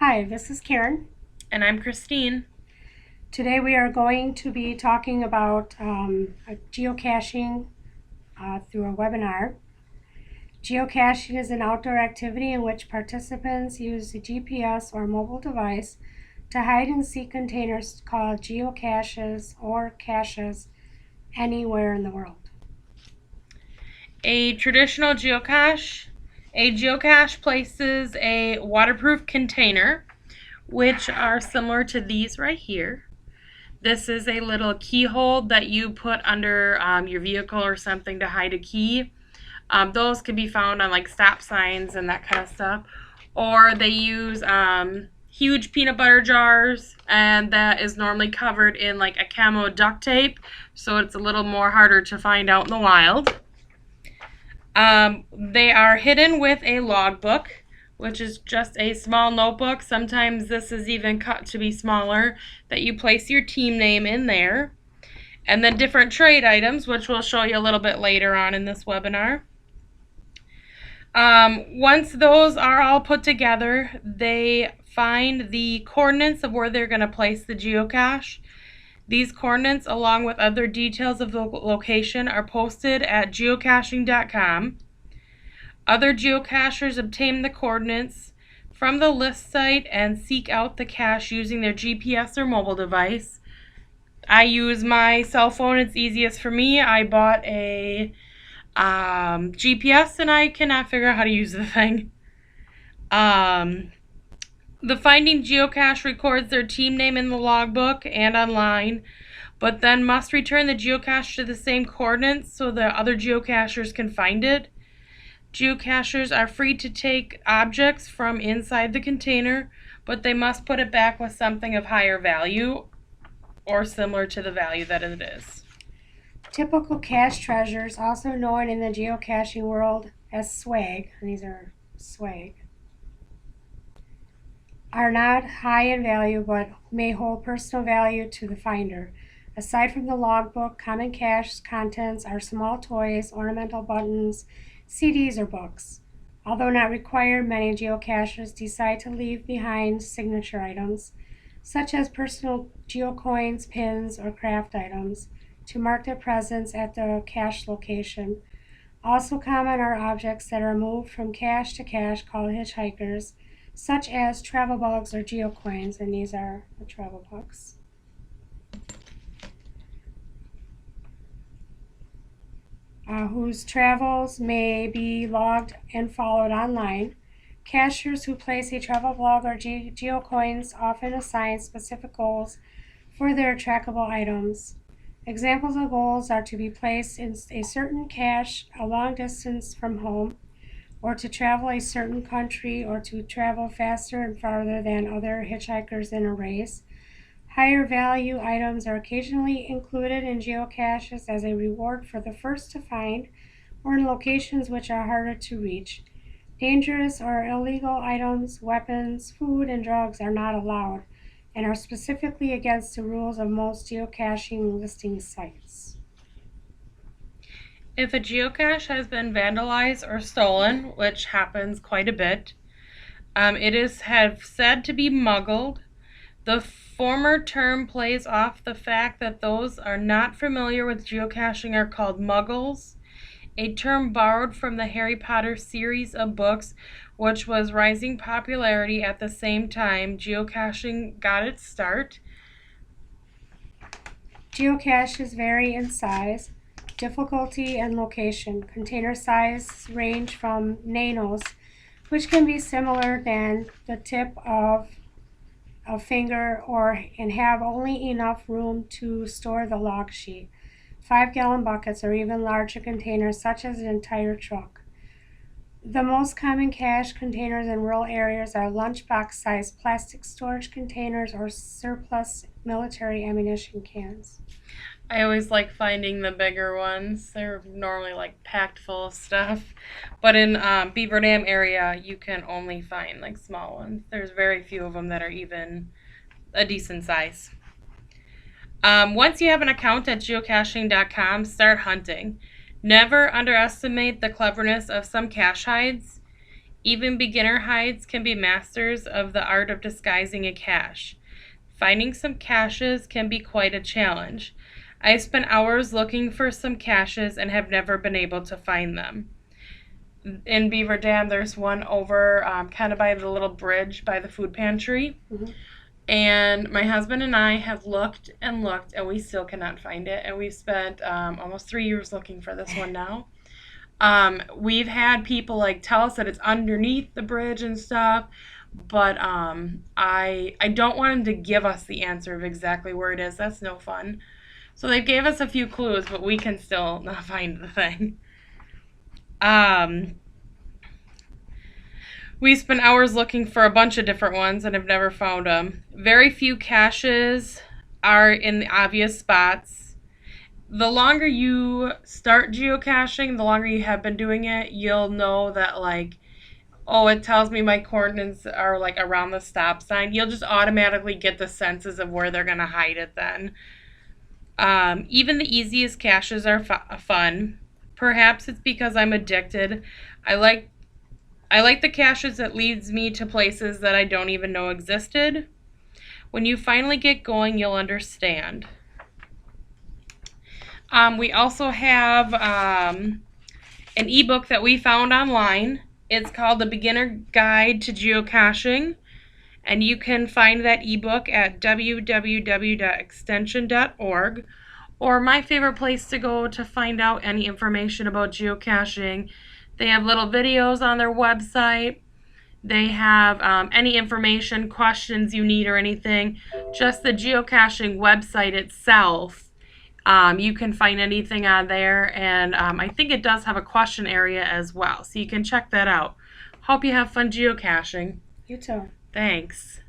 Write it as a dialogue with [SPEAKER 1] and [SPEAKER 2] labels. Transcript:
[SPEAKER 1] Hi, this is Karen.
[SPEAKER 2] And I'm Christine.
[SPEAKER 1] Today we are going to be talking about geocaching through a webinar. Geocaching is an outdoor activity in which participants use a GPS or mobile device to hide and seek containers called geocaches or caches anywhere in the world.
[SPEAKER 2] A traditional geocache. A geocache places a waterproof container, which are similar to these right here. This is a little keyhole that you put under your vehicle or something to hide a key. Those can be found on like stop signs and that kind of stuff. Or they use huge peanut butter jars, and that is normally covered in like a camo duct tape, so it's a little more harder to find out in the wild. They are hidden with a logbook, which is just a small notebook. Sometimes this is even cut to be smaller, that you place your team name in there. And then different trade items, which we'll show you a little bit later on in this webinar. Once those are all put together, they find the coordinates of where they're going to place the geocache. These coordinates, along with other details of the location, are posted at geocaching.com. Other geocachers obtain the coordinates from the list site and seek out the cache using their GPS or mobile device. I use my cell phone. It's easiest for me. I bought a GPS and I cannot figure out how to use the thing. The finding geocache records their team name in the logbook and online, but then must return the geocache to the same coordinates so the other geocachers can find it. Geocachers are free to take objects from inside the container, but they must put it back with something of higher value or similar to the value that it is.
[SPEAKER 1] Typical cache treasures, also known in the geocaching world as swag, and these are swag, are not high in value but may hold personal value to the finder. Aside from the logbook, common cache contents are small toys, ornamental buttons, CDs, or books. Although not required, many geocachers decide to leave behind signature items, such as personal geocoins, pins, or craft items, to mark their presence at the cache location. Also common are objects that are moved from cache to cache called hitchhikers, such as travel bugs or geocoins, and these are the travel bugs. Whose travels may be logged and followed online. Cachers who place a travel blog or geocoins often assign specific goals for their trackable items. Examples of goals are to be placed in a certain cache a long distance from home, or to travel a certain country, or to travel faster and farther than other hitchhikers in a race. Higher value items are occasionally included in geocaches as a reward for the first to find, or in locations which are harder to reach. Dangerous or illegal items, weapons, food, and drugs are not allowed and are specifically against the rules of most geocaching listing sites.
[SPEAKER 2] If a geocache has been vandalized or stolen, which happens quite a bit, it is said to be muggled. The former term plays off the fact that those are not familiar with geocaching are called muggles, a term borrowed from the Harry Potter series of books, which was rising popularity at the same time geocaching got its start.
[SPEAKER 1] Geocaches vary in size, difficulty, and location. Container size range from nanos, which can be similar than the tip of a finger and have only enough room to store the log sheet. 5-gallon buckets or even larger containers such as an entire truck. The most common cache containers in rural areas are lunchbox-sized plastic storage containers or surplus military ammunition cans.
[SPEAKER 2] I always like finding the bigger ones. They're normally like packed full of stuff. But in Beaver Dam area, you can only find like small ones. There's very few of them that are even a decent size. Once you have an account at geocaching.com, start hunting. Never underestimate the cleverness of some cache hides. Even beginner hides can be masters of the art of disguising a cache. Finding some caches can be quite a challenge. I've spent hours looking for some caches and have never been able to find them. In Beaver Dam, there's one over kind of by the little bridge by the food pantry.
[SPEAKER 1] Mhm.
[SPEAKER 2] And my husband and I have looked and looked, and we still cannot find it. And we've spent almost 3 years looking for this one now. We've had people like tell us that it's underneath the bridge and stuff, but I don't want them to give us the answer of exactly where it is. That's no fun. So they gave us a few clues, but we can still not find the thing. We spent hours looking for a bunch of different ones and have never found them. Very few caches are in the obvious spots. The longer you start geocaching, the longer you have been doing it, you'll know that, like, oh, it tells me my coordinates are like around the stop sign. You'll just automatically get the senses of where they're going to hide it then. Even the easiest caches are fun. Perhaps it's because I'm addicted. I like the caches that leads me to places that I don't even know existed. When you finally get going, you'll understand. We also have an ebook that we found online. It's called The Beginner Guide to Geocaching, and you can find that ebook at www.extension.org, or my favorite place to go to find out any information about geocaching. They have little videos on their website. They have any information, questions you need or anything. Just the geocaching website itself. You can find anything on there, and I think it does have a question area as well, so you can check that out. Hope you have fun geocaching.
[SPEAKER 1] You too.
[SPEAKER 2] Thanks.